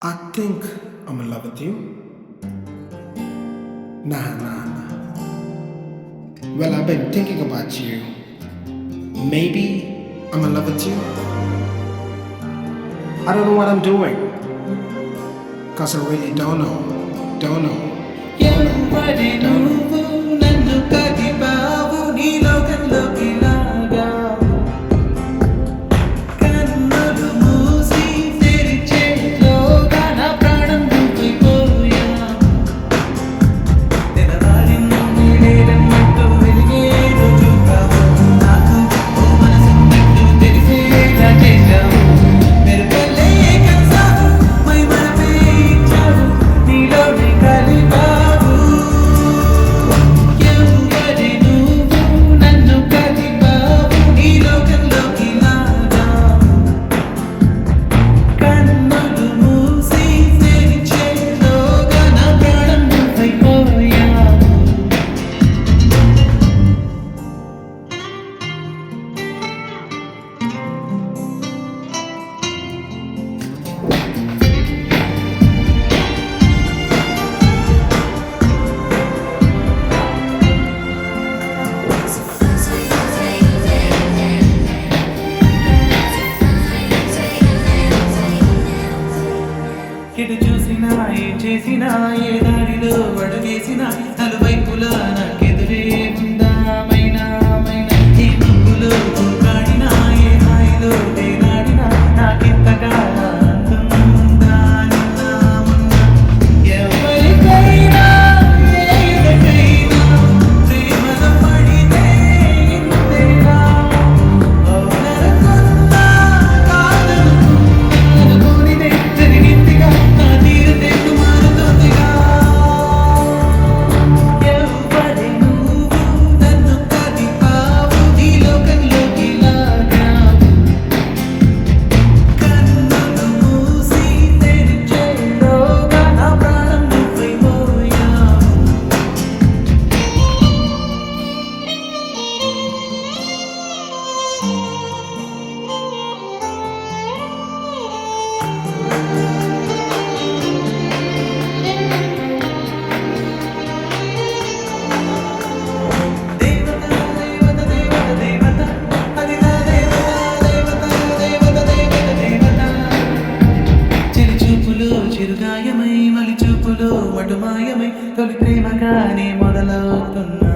I think I'm in love with you. Nah, nah, nah. Well, I've been thinking about you. Maybe I'm in love with you. I don't know what I'm doing. Cause I really don't know. Don't know. ఎవరి నువ్వు నన్ను కదిపావు నీ లోకంలోకి లాగా కన్నులు మూసి తెరిచేలోగా నా ప్రాణం నువ్వైపోయా తెల్లవారింది లేదన్నట్టు వెలిగే రోజు కావు నాకు ఓ మనసున్నట్టు తెలిసేలా చేశావు మెరుపల్లే కలిసావు మై మనపే ఇచ్చావు నీలోనే కలిపావు ఎవరి నువ్వు నన్ను కదిపావు నీ లోకంలోకి లాగా కన్నులు మూసి తెరిచేలోగా నా ప్రాణం నువ్వైపోయావు ఎటు చూసినా ఏం చేసినా ఏ దారిలో అడుగేసినా నలువైపులా నాకెదురే ఉందా మైనా మైనా ఏ ముగ్గులో కాడినా ఏ హాయిలో తేనాడినా నాకింతగా ఆనందం ఉందా నిన్న మొన్న ఎవరికైనా ఏదకైనా ప్రేమలో పడితే ఇంతేనా అవుననుకున్నా కాదనుకున్నా అనుకోనిదే జరిగిందిగా నా తీరు మారుతోందిగా ఎవరి నువ్వు నన్ను కదిపావు నీ లోకంలోకి లాగావు కన్నులు మూసి తెరిచేలోగా నా ప్రాణం నువ్వైపోయావు దేవత దేవత దేవత దేవత అది నా దేవత దేవత దేవత దేవత దేవత చిరు చూపులో చిరుగాయమై మలి చూపులో మటుమాయమై తొలి ప్రేమగానే మొదలవుతున్నా